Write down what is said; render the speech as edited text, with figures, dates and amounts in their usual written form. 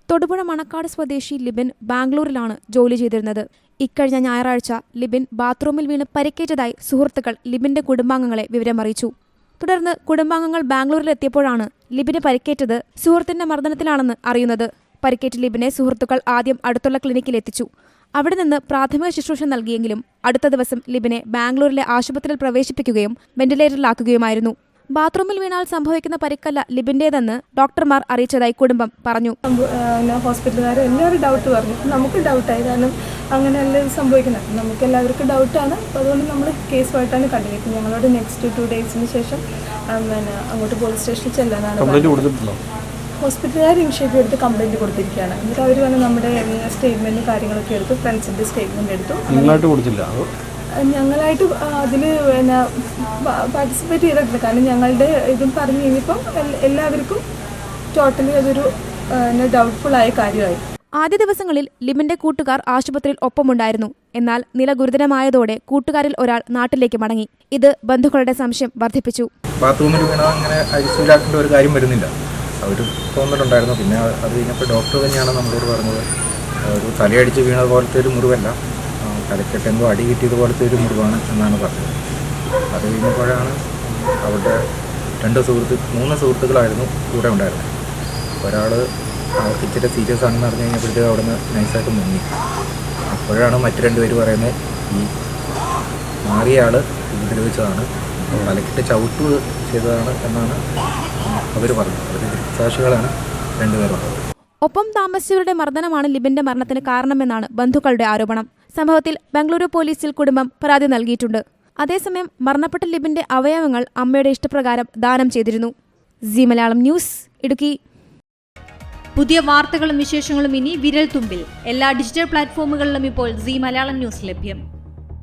തൊടുപുഴ മണക്കാട് സ്വദേശി ലിബിൻ ബാംഗ്ലൂരിലാണ് ജോലി ചെയ്തിരുന്നത്. ഇക്കഴിഞ്ഞ ഞായറാഴ്ച ലിബിൻ ബാത്റൂമിൽ വീണ് പരിക്കേറ്റതായി സുഹൃത്തുക്കൾ ലിബിന്റെ കുടുംബാംഗങ്ങളെ വിവരമറിയിച്ചു. തുടർന്ന് കുടുംബാംഗങ്ങൾ ബാംഗ്ലൂരിലെത്തിയപ്പോഴാണ് ലിബിന് പരിക്കേറ്റത് സുഹൃത്തിന്റെ മർദ്ദനത്തിലാണെന്ന് അറിയുന്നത്. പരിക്കേറ്റ ലിബിനെ സുഹൃത്തുക്കൾ ആദ്യം അടുത്തുള്ള ക്ലിനിക്കിലെത്തിച്ചു. അവിടെ നിന്ന് പ്രാഥമിക ശുശ്രൂഷ നൽകിയെങ്കിലും അടുത്ത ദിവസം ലിബിനെ ബാംഗ്ലൂരിലെ ആശുപത്രിയിൽ പ്രവേശിപ്പിക്കുകയും വെന്റിലേറ്ററിലാക്കുകയുമായിരുന്നു. ബാത്റൂമിൽ വീണാൽ സംഭവിക്കുന്ന പരിക്കല്ല ലിബിന്റേതെന്ന് ഡോക്ടർമാർ അറിയിച്ചതായി കുടുംബം പറഞ്ഞു. ഹോസ്പിറ്റലുകാർ എല്ലാവരും ഡൗട്ട് പറഞ്ഞു. നമുക്ക് ഡൗട്ടായി, കാരണം അങ്ങനെയല്ല സംഭവിക്കുന്നത്. നമുക്ക് എല്ലാവർക്കും ഡൗട്ടാണ്. അപ്പോൾ അതുകൊണ്ട് നമ്മൾ കേസുമായിട്ടാണ് കണ്ടിരിക്കുന്നത്. ഞങ്ങളോട് നെക്സ്റ്റ് 2 ഡേയ്സിന് ശേഷം അങ്ങോട്ട് പോലീസ് സ്റ്റേഷനിൽ ചെല്ലാനാണ്. ഹോസ്പിറ്റലുകാർ ഇനിഷ്യേറ്റീവ് എടുത്ത് കംപ്ലയിൻറ്റ് കൊടുത്തിരിക്കുകയാണ്. എന്നിട്ട് അവർ വന്ന് നമ്മുടെ സ്റ്റേറ്റ്മെൻറ്റും കാര്യങ്ങളൊക്കെ എടുത്തു. ഫ്രണ്ട്സിൻ്റെ സ്റ്റേറ്റ്മെൻറ്റ് എടുത്തു. ഞങ്ങളായിട്ട് അതിൽ പാർട്ടിസിപ്പേറ്റ് ചെയ്തിട്ടില്ല. കാരണം ഞങ്ങളുടെ ഇതും പറഞ്ഞു കഴിഞ്ഞപ്പം എല്ലാവർക്കും ടോട്ടലി അതൊരു ഡൗട്ട്ഫുള്ളായ കാര്യമായി. ആദ്യ ദിവസങ്ങളിൽ ലിബിന്റെ കൂട്ടുകാർ ആശുപത്രിയിൽ ഒപ്പമുണ്ടായിരുന്നു. എന്നാൽ നില ഗുരുതരമായതോടെ കൂട്ടുകാരിൽ ഒരാൾ നാട്ടിലേക്ക് മടങ്ങി. ഇത് ബന്ധുക്കളുടെ സംശയം വർദ്ധിപ്പിച്ചു. ബാത്റൂമിൽ വീണാൽ അങ്ങനെ ഐസിയുലാക്കേണ്ട ഒരു കാര്യം വരുന്നില്ല. അവർ തോന്നലുണ്ടായിരുന്നു. പിന്നെ അത് കഴിഞ്ഞപ്പോൾ ഡോക്ടർ തന്നെയാണ് നമ്മളോട് പറഞ്ഞത് ഒരു തലയടിച്ച് വീണത് പോലത്തെ ഒരു മുറിവല്ല, തലക്കെട്ട് എന്തോ അടി കിട്ടിയതുപോലത്തെ ഒരു മുറിവാണ് എന്നാണ് പറഞ്ഞത്. അത് കഴിഞ്ഞപ്പോഴാണ് അവരുടെ 3 സുഹൃത്തുക്കളായിരുന്നു കൂടെ ഉണ്ടായിരുന്നത്. ഒരാൾ അവർക്ക് ഇച്ചിരി സീരിയസ് ആണെന്ന് അറിഞ്ഞു കഴിഞ്ഞപ്പോഴത്തേക്ക് അവിടെ നിന്ന് നൈസായിട്ട് മുങ്ങി. അപ്പോഴാണ് മറ്റു 2 പേര് പറയുന്നത് ഈ മാറിയ ആൾ ഉപദ്രവിച്ചതാണ്, തലക്കെട്ട് ചവിട്ട് ചെയ്തതാണ് എന്നാണ് അവർ പറഞ്ഞത്. അവർ ദൃക്സാക്ഷികളാണ് 2 പേരുള്ളത്. ഒപ്പം താമസിച്ചവരുടെ മർദ്ദനമാണ് ലിബിന്റെ മരണത്തിന് കാരണമെന്നാണ് ബന്ധുക്കളുടെ ആരോപണം. സംഭവത്തിൽ ബംഗളൂരു പോലീസിൽ കുടുംബം പരാതി നൽകിയിട്ടുണ്ട്. അതേസമയം മരണപ്പെട്ട ലിബിന്റെ അവയവങ്ങൾ അമ്മയുടെ ഇഷ്ടപ്രകാരം ദാനം ചെയ്തിരുന്നു. Zee Malayalam news, Idukki. പുതിയ വാർത്തകളും വിശേഷങ്ങളും ഇനി വിരൽ തുമ്പിൽ. എല്ലാ ഡിജിറ്റൽ പ്ലാറ്റ്ഫോമുകളിലും ഇപ്പോൾ സീ മലയാളം ന്യൂസ് ലഭ്യം.